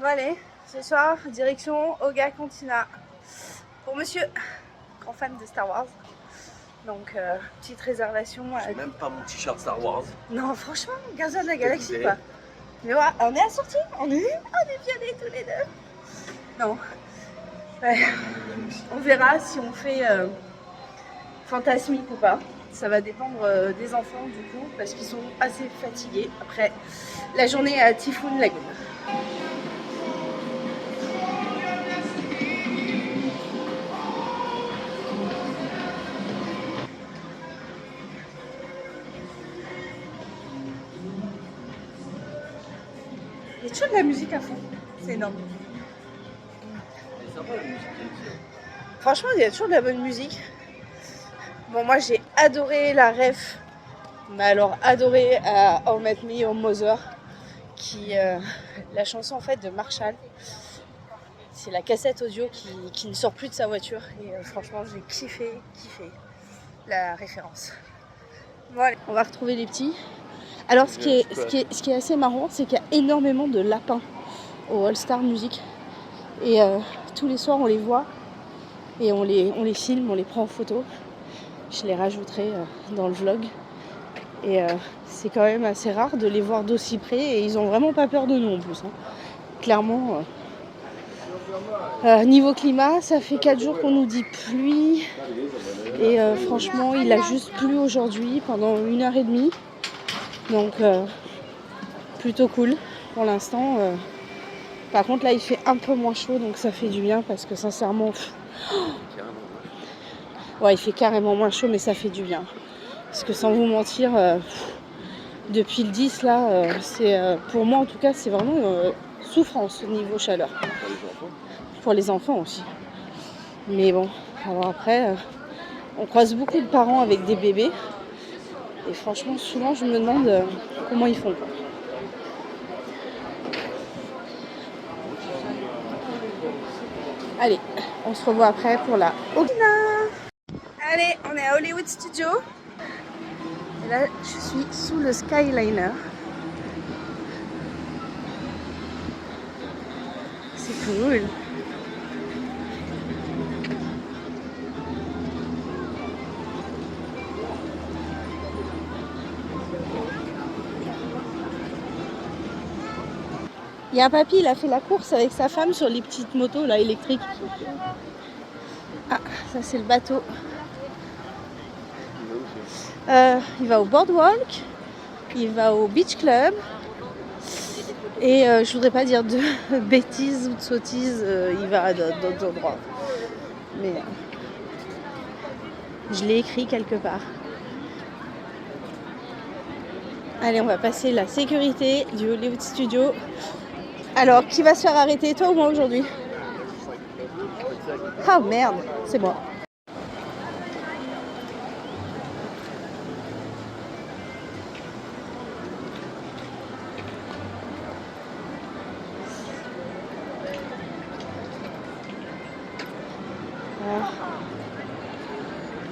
Bon allez, ce soir, direction Oga Cantina. Pour monsieur, grand fan de Star Wars. Donc, petite réservation. J'ai même pas mon t-shirt Star Wars. Non, franchement, Gardien de la Galaxie quoi. Mais ouais, on est assortis, on est violés tous les deux. Non. Ouais. On verra si on fait fantasmique ou pas. Ça va dépendre des enfants du coup, parce qu'ils sont assez fatigués après la journée à Typhoon Lagoon. Il y a toujours de la musique à fond, c'est énorme. Franchement, il y a toujours de la bonne musique. Bon, moi j'ai adoré la ref, mais alors adoré à How Met Me Your Mother, qui la chanson en fait de Marshall. C'est la cassette audio qui ne sort plus de sa voiture et franchement j'ai kiffé la référence. Bon allez, on va retrouver les petits. Alors ce qui est assez marrant, c'est qu'il y a énormément de lapins au All Star Music et tous les soirs on les voit et on les filme, on les prend en photo. Je les rajouterai dans le vlog et c'est quand même assez rare de les voir d'aussi près et ils ont vraiment pas peur de nous en plus hein. Clairement niveau climat, ça fait 4 jours qu'on nous dit pluie et franchement il a juste plu aujourd'hui pendant 1h30 donc plutôt cool pour l'instant. Par contre là il fait un peu moins chaud donc ça fait du bien parce que sincèrement ouais il fait carrément moins chaud mais ça fait du bien parce que sans vous mentir depuis le 10 là c'est pour moi en tout cas c'est vraiment souffrance au niveau chaleur pour les enfants aussi mais bon alors après on croise beaucoup de parents avec des bébés et franchement souvent je me demande comment ils font quoi. Allez, on se revoit après pour la Okina. Allez, on est à Hollywood Studio. Et là, je suis sous le Skyliner. C'est cool. Il y a un papy, il a fait la course avec sa femme sur les petites motos là électriques. Ah, ça c'est le bateau. Il va au boardwalk, il va au beach club et je voudrais pas dire de bêtises ou de sottises, il va à d'autres endroits. Mais je l'ai écrit quelque part. Allez, on va passer la sécurité du Hollywood Studio. Alors, qui va se faire arrêter, toi ou moi aujourd'hui? Ah merde, c'est moi.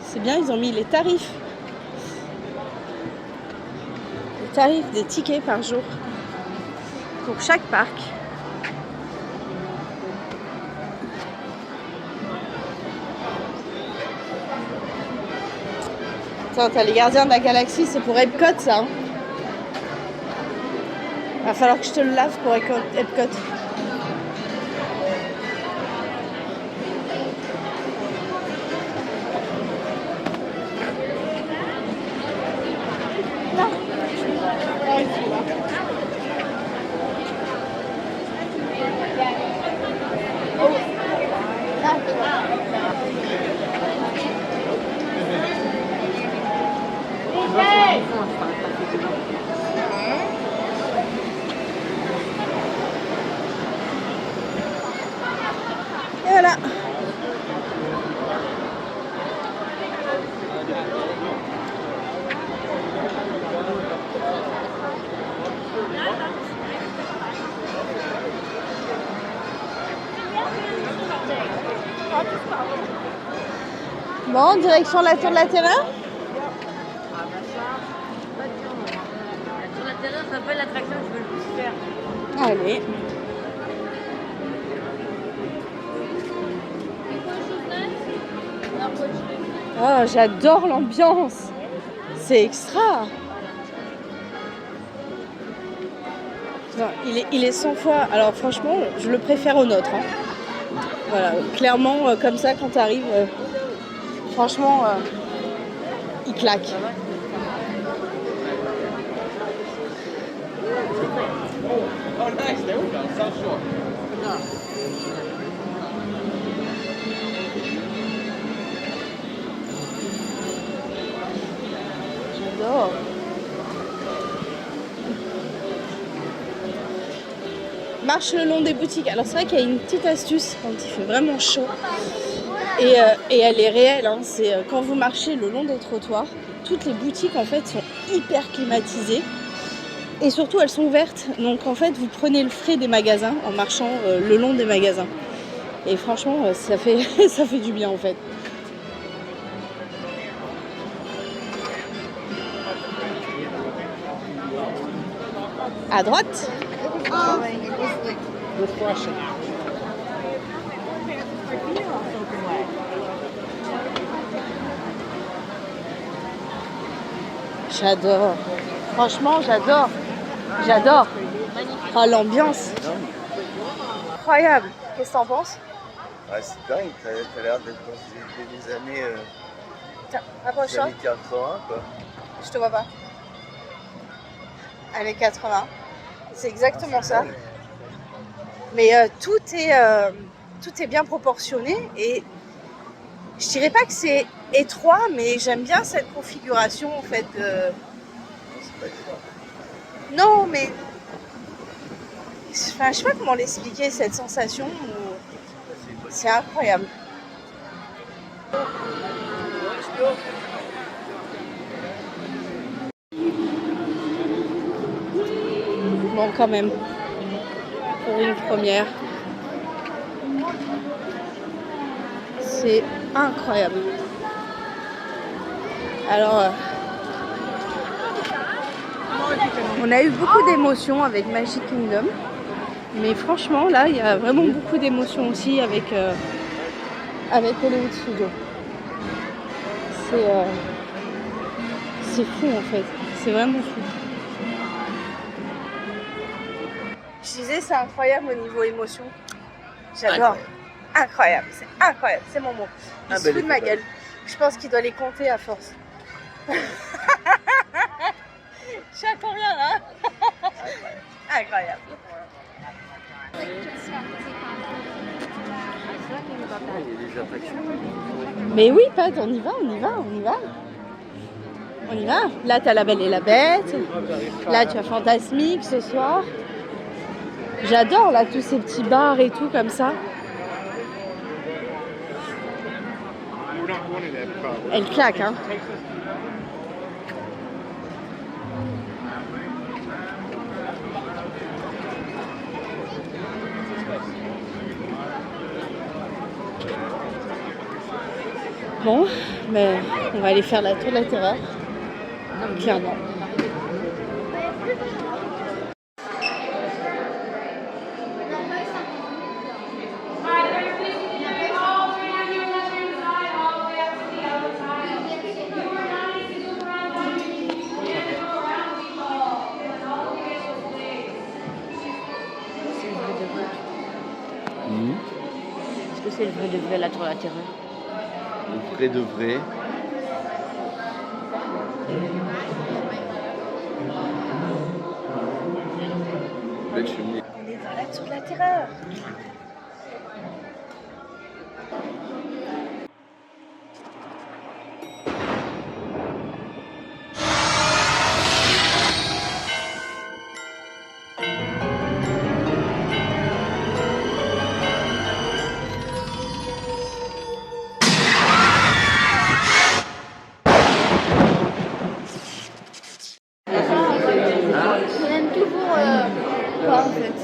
C'est bien, ils ont mis les tarifs. Les tarifs des tickets par jour pour chaque parc. Attends, t'as les Gardiens de la Galaxie, c'est pour Epcot ça hein. Va falloir que je te le lave pour Epcot. Et voilà. Bon, direction la tour de la Terreur. La tour de la Terreur, ça s'appelle l'attraction que je veux le plus faire. Allez. Oh, j'adore l'ambiance. C'est extra. Non, il est 100 fois. Alors franchement, je le préfère au nôtre. Hein. Voilà, clairement, comme ça, quand tu arrives, franchement, il claque. J'adore. Marche le long des boutiques. Alors c'est vrai qu'il y a une petite astuce quand il fait vraiment chaud. Et elle est réelle. Hein. C'est quand vous marchez le long des trottoirs, toutes les boutiques en fait sont hyper climatisées. Et surtout elles sont ouvertes. Donc en fait vous prenez le frais des magasins en marchant le long des magasins. Et franchement ça fait, ça fait du bien en fait. À droite. J'adore. Franchement, j'adore. J'adore. Oh, l'ambiance. Incroyable. Qu'est-ce que t'en penses? Ouais, c'est dingue, t'as l'air d'être dans des années, Rapproche-toi. années 80, quoi. Je te vois pas. Années 80. C'est exactement ça. Mais tout est bien proportionné et je dirais pas que c'est étroit, mais j'aime bien cette configuration en fait. C'est pas évident. Non, mais enfin, je sais pas comment l'expliquer cette sensation. C'est incroyable. Bon, quand même, pour une première, c'est incroyable. Alors, on a eu beaucoup d'émotions avec Magic Kingdom, mais franchement, là, il y a vraiment beaucoup d'émotions aussi avec Hollywood Studios. C'est fou en fait, c'est vraiment fou. Je disais, c'est incroyable au niveau émotion. J'adore. Incroyable, c'est incroyable, c'est mon mot. Il se fout de ma gueule. Je pense qu'il doit les compter à force. Je suis à combien là? Incroyable. Il y a des attractions. Mais oui, Pat, on y va. On y va. Là, t'as La Belle et la Bête. Là, tu as Fantasmique ce soir. J'adore là tous ces petits bars et tout comme ça. Elle claque, hein. Bon, mais on va aller faire la tour de la terreur. Clairement. Est-ce que c'est le vrai de vrai la tour de la terreur? Le vrai de vrai. Belle cheminée. On est dans la tour de la terreur. On aime toujours pas en fait.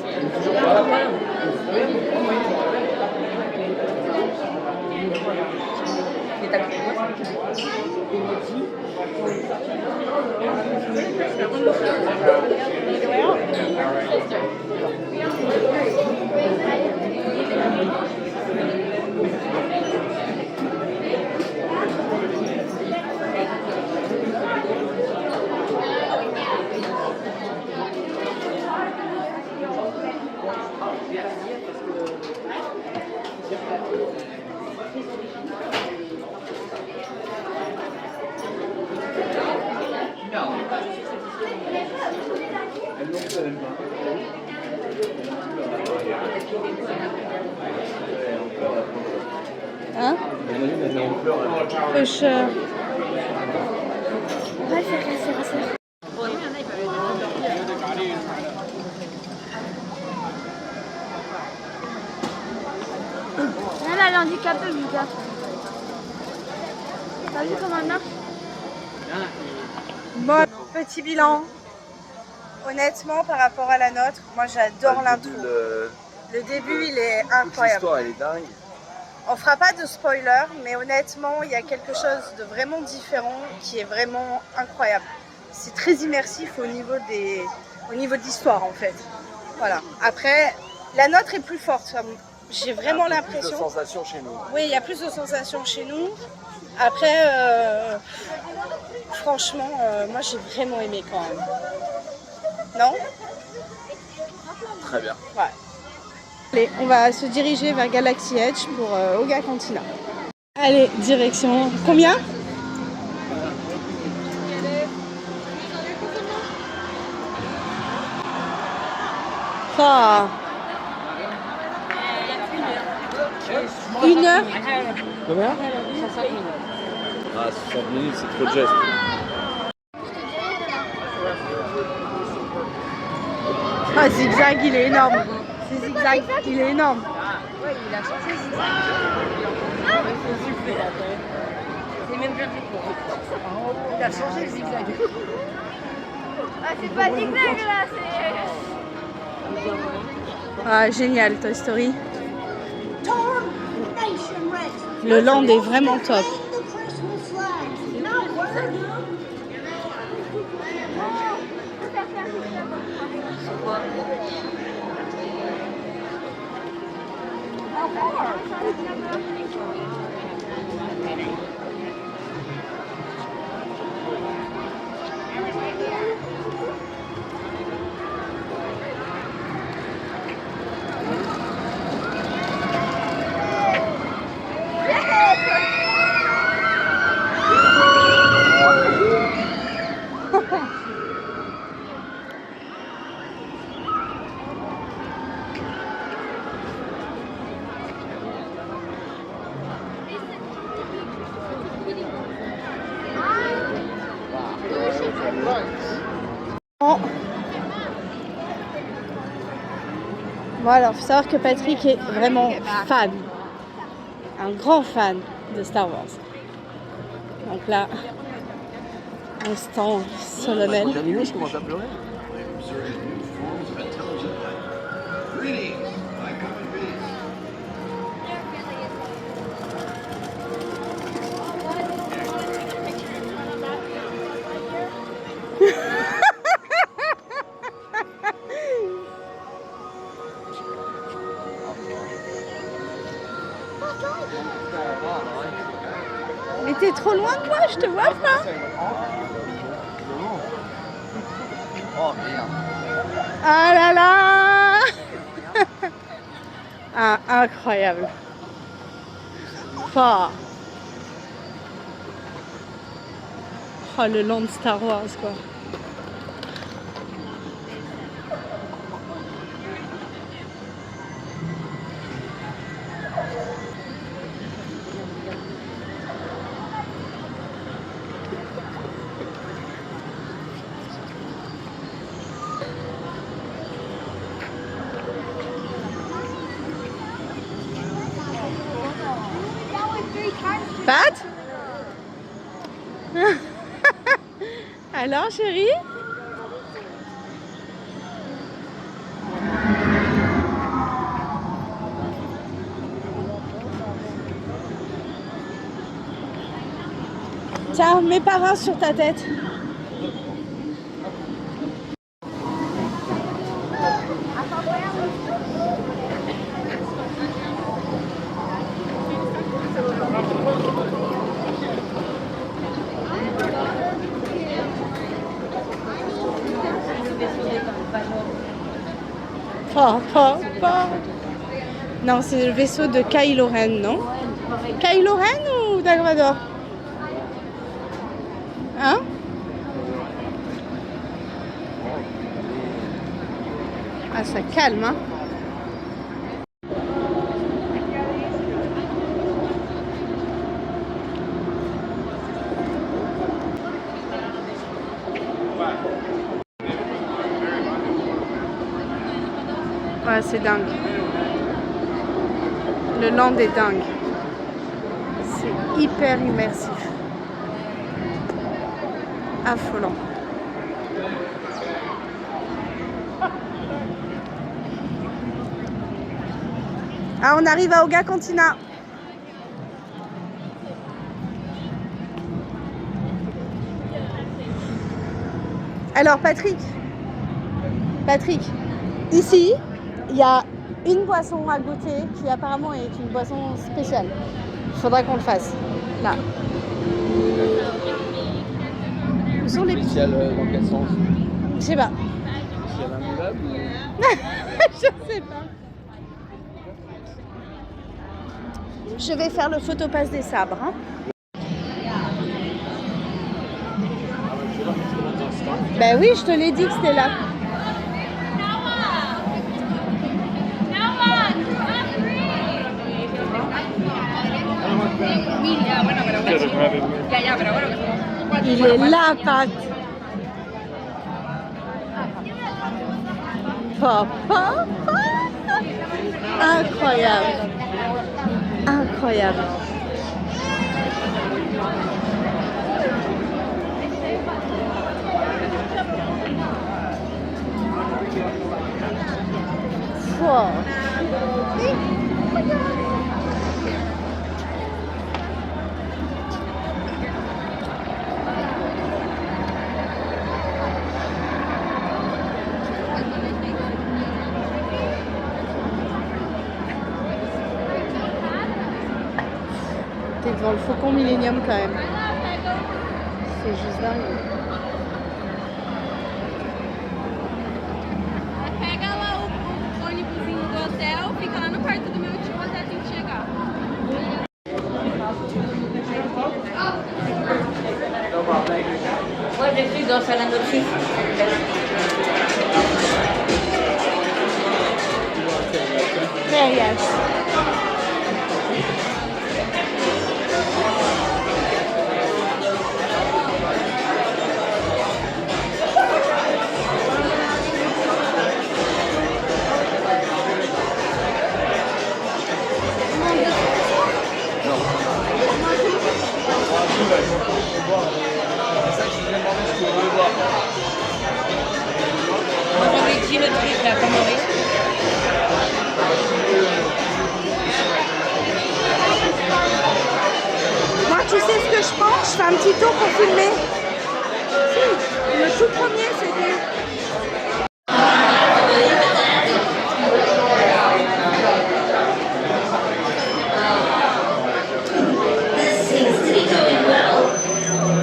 Hein? Pêcheur. On va le faire casser, rassure. Elle est handicapée, Lucas. T'as vu comment elle marche? Bon, petit bilan. Honnêtement, par rapport à la nôtre, moi j'adore l'intro. Le début, il est incroyable. L'histoire, elle est dingue. On fera pas de spoiler, mais honnêtement, il y a quelque chose de vraiment différent qui est vraiment incroyable. C'est très immersif au niveau de l'histoire en fait. Voilà. Après, la nôtre est plus forte. J'ai vraiment l'impression. Il y a plus de sensations chez nous. Oui, il y a plus de sensations chez nous. Après, franchement, moi j'ai vraiment aimé quand même. Non? Très bien. Ouais. Allez, on va se diriger vers Galaxy Edge pour Oga Cantina. Allez, direction. Combien? Ah. 1 heure? Combien? 60 minutes. Ah, 60 minutes, c'est trop de gestes. Ah, Zigzag, il est énorme. C'est Zigzag, il est énorme. Ouais, il a changé le zigzag. C'est même bien fait pour. Il a changé le zigzag. Ah, c'est pas zigzag là, c'est. Ah, génial, Toy Story. Le land est vraiment top. Bon alors, faut savoir que Patrick est vraiment fan, un grand fan de Star Wars. Donc là, instant solennel. Terminé, je commence à pleurer. Mais t'es trop loin de moi, je te vois pas. Oh merde. Ah là là. Ah, incroyable. Fort. Oh, le land Star Wars, quoi. Pat? Alors, chérie? Tiens, mets parrain sur ta tête. Pas. Non, c'est le vaisseau de Kylo Ren, non? Kylo Ren ou Dark Vador? Hein? ça calme, hein. Ouais, c'est dingue. Le land est dingue. C'est hyper immersif. Affolant. Ah, on arrive à Oga Cantina. Alors Patrick, ici, il y a une boisson à goûter qui apparemment est une boisson spéciale. Il faudra qu'on le fasse. Là. Où sont les petits? Spécial dans quel sens? Je sais pas. Spécial immuable? Je sais pas. Je vais faire le photopass des sabres. Hein. Ben oui, je te l'ai dit que c'était là. Il est là, Pat. Papa. Incroyable. Incroyable. Wow. T'es devant le Faucon Millenium quand même. C'est juste dingue. Pega lá o ônibusinho do hotel, fica lá no quarto do meu tio até a gente chegar. Moi, je suis dans Saint-Laurent. There, yes. Moi, j'avais dit le truc là, comme on est. Moi, tu sais ce que je pense? Je fais un petit tour pour filmer. Si, le tout premier, c'était... This seems to be going well.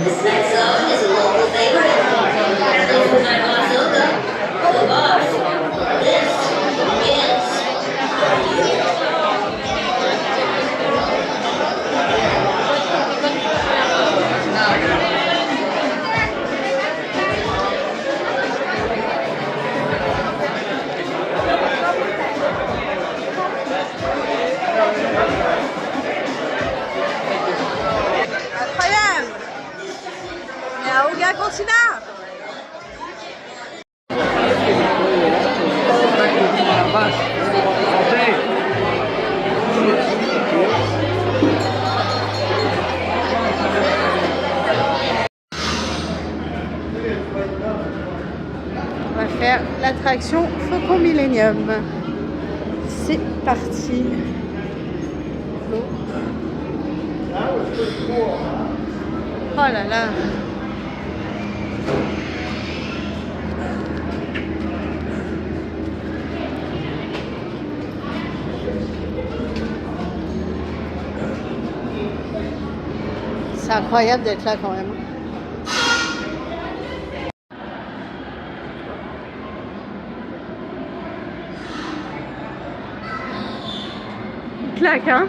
This next zone is a local favorite. Those who might want to the boss. This is Incroyable! Il y a Oga Cantina! On va faire l'attraction Faucon Millenium. C'est parti. Oh là là. C'est incroyable d'être là quand même. Il claque, hein?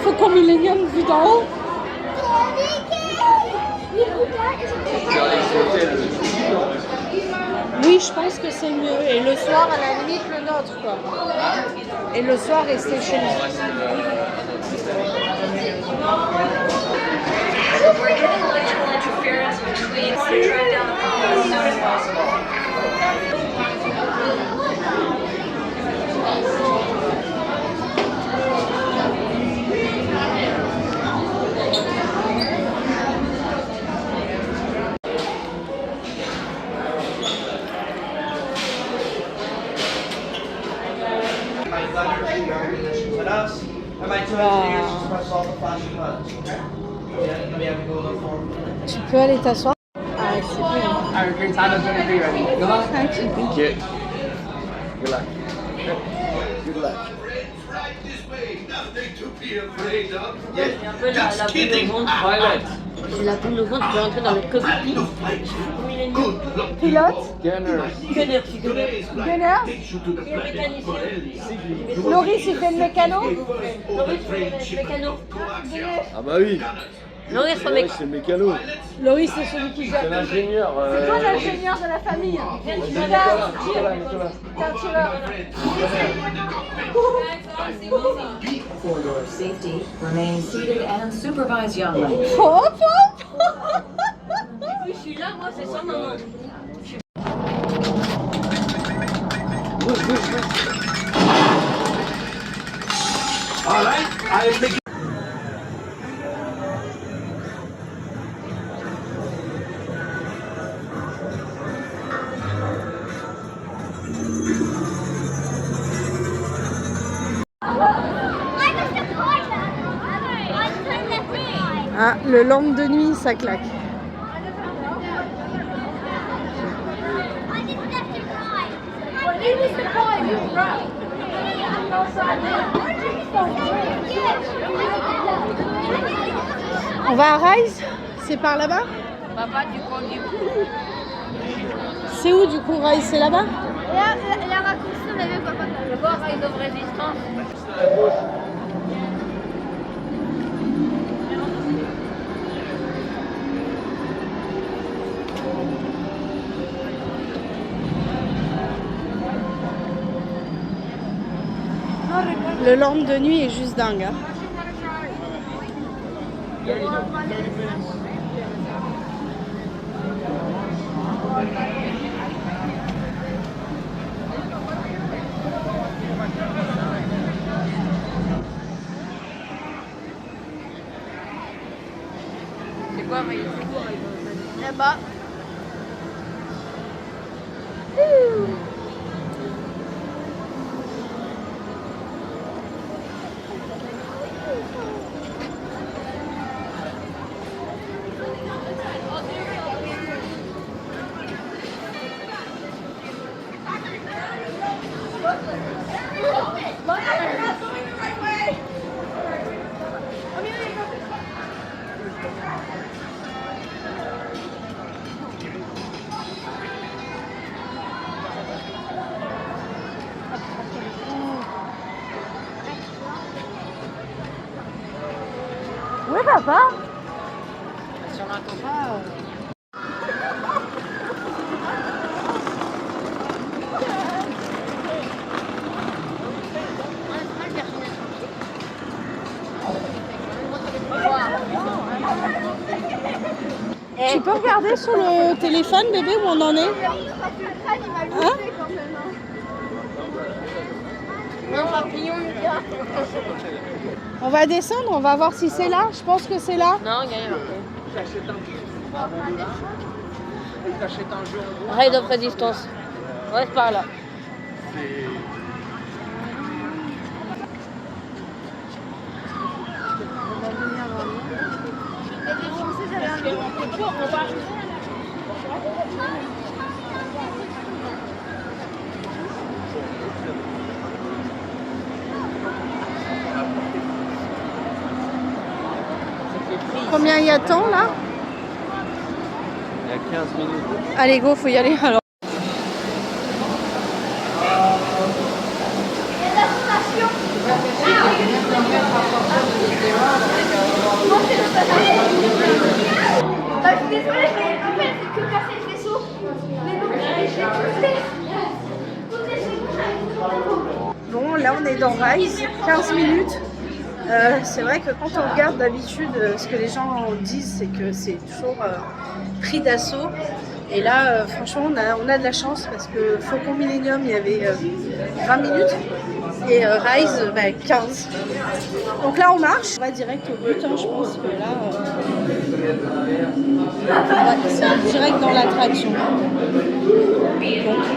Faucon Millenium vu d'en haut. Oui, je pense que c'est mieux. Et le soir, à la limite, le nôtre, quoi. Et le soir, rester chez nous. We're getting electrical interference between to track down the problem as soon as possible. Tu peux aller t'asseoir. Ah, c'est bien. Thank you. Good luck. Good luck. C'est un peu la boule au ventre. C'est la boule au ventre qui peut rentrer dans le cockpit. Pilote. Gunner. Gunner, je suis gunner. Gunner. Et mécanicien. Loris, il fait le mécano. Loris, mécano. Ah bah oui. Loris, Ouais, c'est le mécano. Loris, c'est celui qui gère. C'est l'ingénieur. C'est toi l'ingénieur de la famille. Tiens, tu vas. For your safety, remain seated and supervise youngly. Hop, hop. Je suis là, moi, c'est ça, maman. Ah, le lampe de nuit, ça claque. On va à Rise? C'est par là-bas? Papa, tu conduis. C'est où du coup Rise? C'est là-bas? La raccourci, on avait papa. Je vois Rail of Resistance. Le lampe de nuit est juste dingue. Hein. C'est quoi Rail? Là-bas. Oui, papa. Sur un compas. Tu peux regarder sur le téléphone, bébé, où on en est? Hein? Non, papillon. On va descendre, on va voir si c'est là. Je pense que c'est là. Non, il n'y a rien. Rail of Resistance. Ouais, c'est par là. Combien il y a de temps là? Il y a 15 minutes. Allez, go, faut y aller alors. là on est dans Rise, 15 minutes. C'est vrai que quand on regarde d'habitude, ce que les gens disent, c'est que c'est toujours pris d'assaut. Et là, franchement, on a de la chance parce que Faucon Millenium, il y avait 20 minutes et Rise, 15. Donc là, on marche. On va direct au but, hein, je pense que là, c'est direct dans l'attraction. Donc,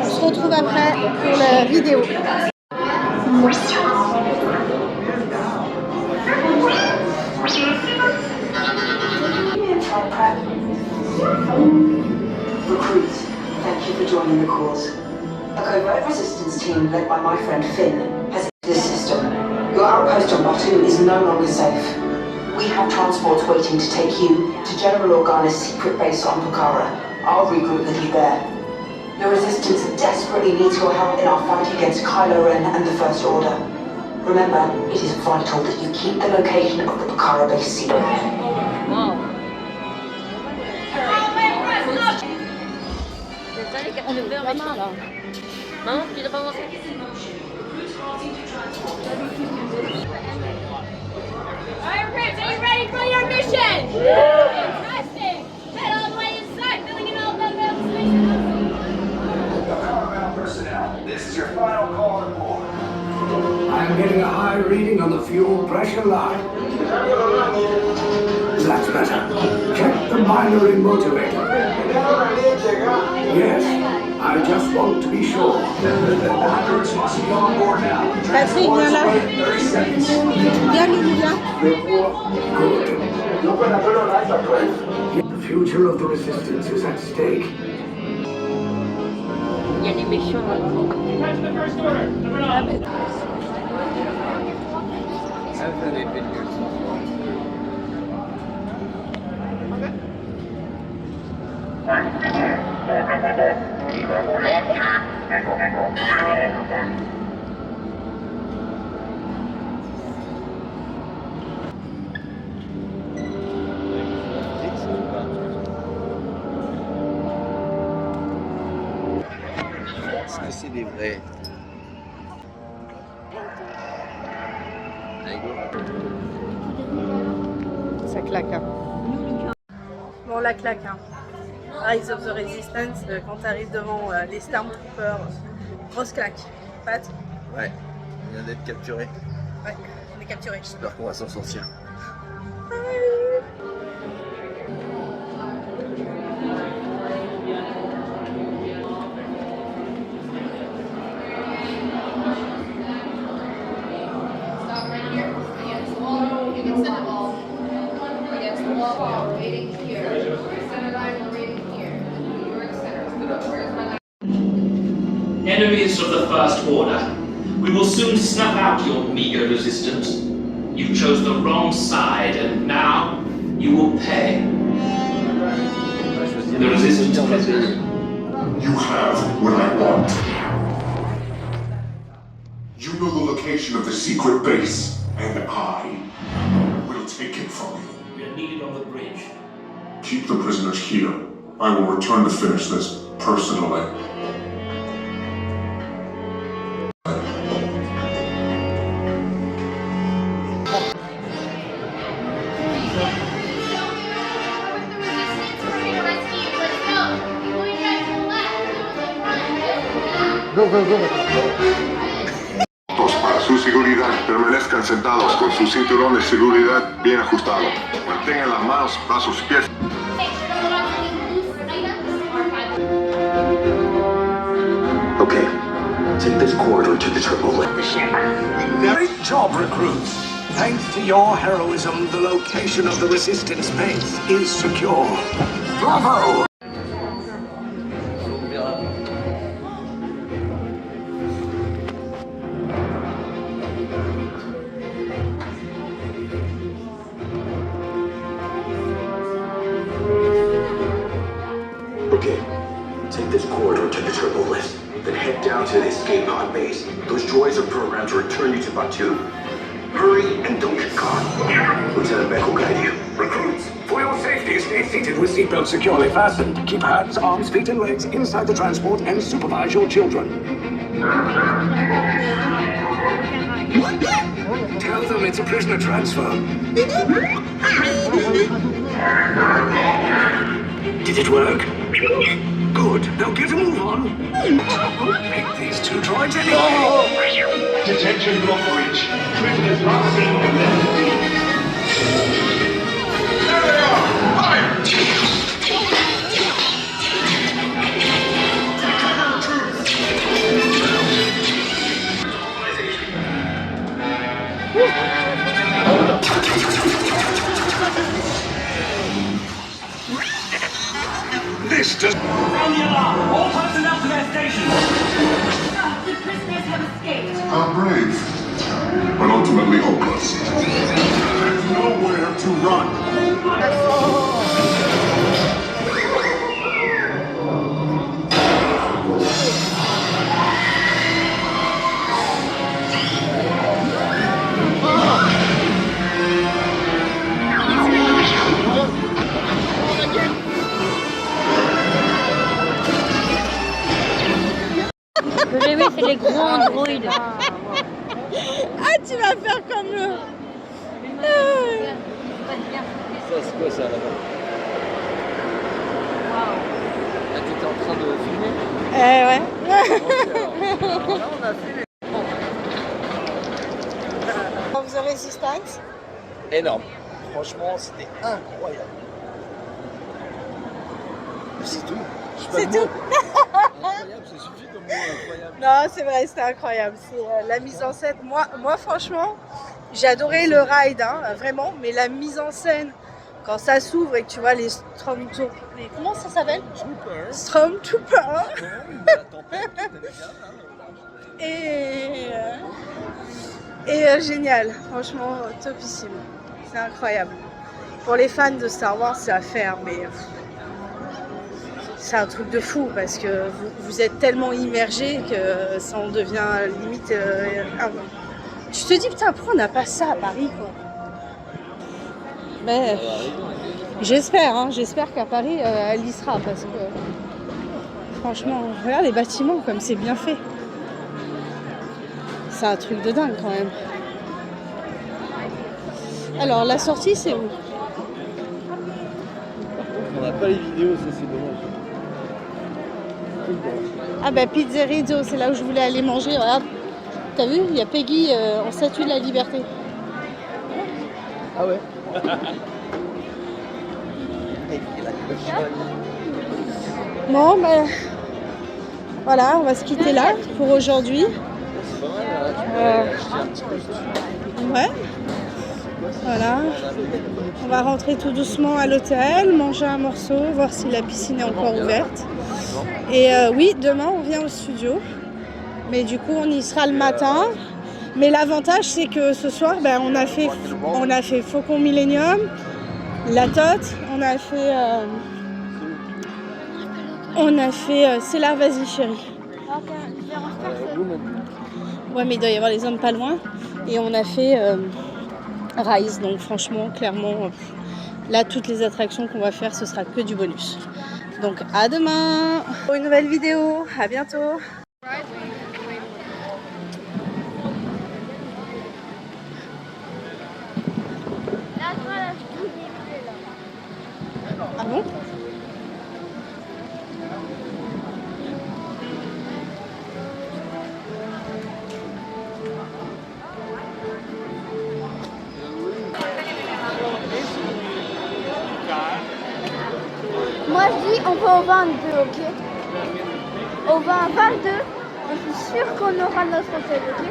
on se retrouve après pour la vidéo. Recruits, thank you for joining the cause. A covert resistance team led by my friend Finn has entered this system. Your outpost on Batu is no longer safe. We have transports waiting to take you to General Organa's secret base on Pucara. I'll regroup with you there. The resistance desperately needs your help in our fight against Kylo Ren and the First Order. Remember, it is vital that you keep the location of the Pucara base secret. Wow. On est vers la main là. Hein? Tu dois pas avancer. Alright, Prince, are you ready for your mission? Fantastic! Head all the way inside, filling in all the personnel, this is your final call to board. I'm getting a high reading on the fuel pressure line. That's better. Check the binary motivator. Yes, I just want to be sure. Hundreds must be on board now. Patrick, viens là. 30 seconds. Viens, Lily, viens. Good. The future of the resistance is at stake. Il y a des méchants là. Est-ce que c'est des vrais? Ça claque. Hein. Bon, la claque. Hein. Rise of the Resistance, quand tu arrives devant les Stormtroopers, grosse claque. Pat? Ouais, on vient d'être capturé. Ouais, on est capturé. J'espère qu'on va s'en sortir. Enemies of the First Order, we will soon snuff out your meager resistance. You chose the wrong side, and now you will pay. The resistance prisoner. You have what I want. You know the location of the secret base, and I will take it from you. We are needed on the bridge. Keep the prisoners here. I will return to finish this personally. Para su seguridad, permanezcan sentados con su cinturón de seguridad bien ajustado. Mantengan las manos, brazos y pies. Okay, take this corridor to the turbo lift. Great job, recruits. Thanks to your heroism, the location of the resistance base is secure. Bravo! Okay, take this corridor to the turbo lift, then head down to the escape pod base. Those droids are programmed to return you to Batu. Hurry and don't get caught. Lieutenant Beck will guide you. Recruits, for your safety, stay seated with seatbelts securely fastened. Keep hands, arms, feet, and legs inside the transport and supervise your children. Tell them it's a prisoner transfer. Did it work? Good. Now get a move on. Pick these two droids anyway. Detention block breach. Prisoners last seen on left D. There they are! Fire! This does. Sound the alarm! All personnel to their stations! The prisoners have escaped. How brave, but ultimately hopeless. There's nowhere to run. Ce que j'ai aimé, c'est les gros androïdes. Ah, tu vas faire comme le... Ça, c'est quoi ça là-bas? Ah, t'étais en train de filmer? Ouais. Alors là, on a fait les... Of the Resistance. Énorme. Franchement, c'était incroyable. C'est tout. C'est tout. Incroyable, ça suffit comme mot, incroyable. Non, c'est vrai, c'était incroyable. C'est la mise en scène. Moi, franchement, j'ai adoré le ride, hein, vraiment. Mais la mise en scène, quand ça s'ouvre et que tu vois les Stormtroopers. Comment ça s'appelle? Stormtroopers. Et génial, franchement, topissime. C'est incroyable. Pour les fans de Star Wars, c'est à faire, mais c'est un truc de fou parce que vous êtes tellement immergés que ça en devient limite. Tu te dis, putain, pourquoi on n'a pas ça à Paris, quoi? Mais j'espère qu'à Paris, elle y sera parce que franchement, regarde les bâtiments comme c'est bien fait. C'est un truc de dingue quand même. Alors, la sortie, c'est où? On n'a pas les vidéos, ça c'est dommage. Ah bah Pizzerizzo, c'est là où je voulais aller manger, regarde. T'as vu, il y a Peggy en statue de la liberté. Ah ouais. Bon, bah voilà, on va se quitter là pour aujourd'hui. C'est pas mal, là. Tu peux acheter un petit costume. Ouais. Voilà. On va rentrer tout doucement à l'hôtel, manger un morceau, voir si la piscine est encore ouverte. Et oui, demain on vient au studio. Mais du coup on y sera le matin. Mais l'avantage c'est que ce soir on a fait Faucon Millenium, la Tote, on a fait C'est là, vas-y chérie. Ouais, mais il doit y avoir les hommes pas loin. Et on a fait Rise, donc franchement, clairement, là toutes les attractions qu'on va faire ce sera que du bonus. Donc à demain pour une nouvelle vidéo, à bientôt. Ah bon? Moi je dis on va au 22, ok? Au 22, je suis sûre qu'on aura notre hôtel, ok?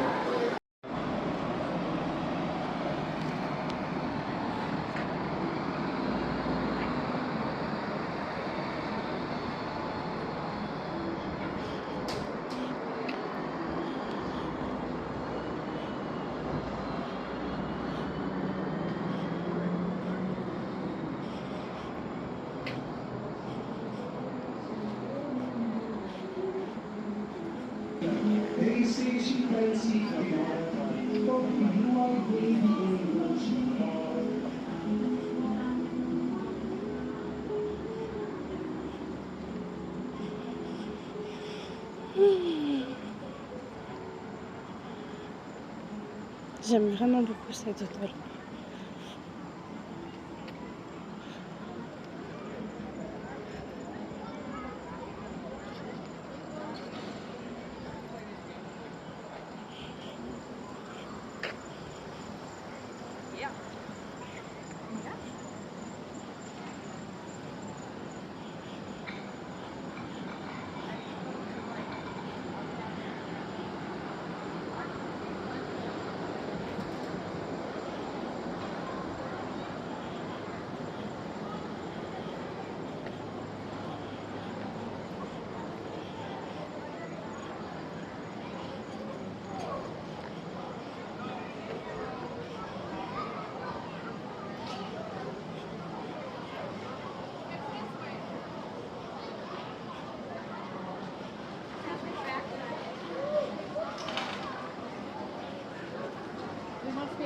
J'aime vraiment beaucoup cet hôtel.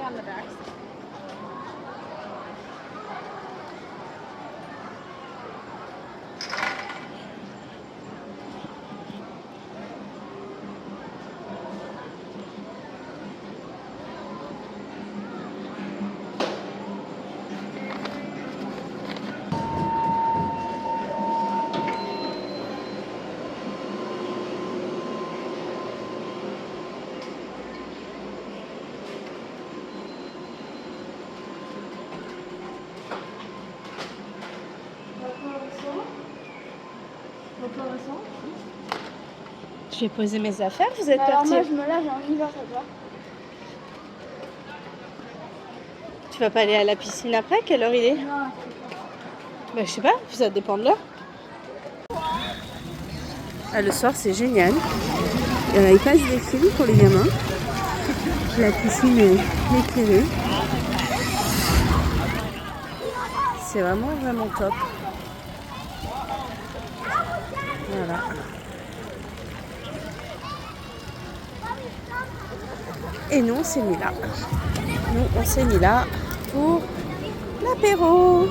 On the back. Je vais poser mes affaires, vous êtes Alors partis. moi je me lave et on y va, ça va. Tu vas pas aller à la piscine après? Quelle heure il est? Non, Bah, je sais pas, ça dépend de l'heure. Ah, le soir, c'est génial. Ils passent des films pour les gamins. La piscine est éclairée. C'est vraiment, vraiment top. Voilà. Et nous, on s'est mis là. Nous, on s'est mis là pour l'apéro.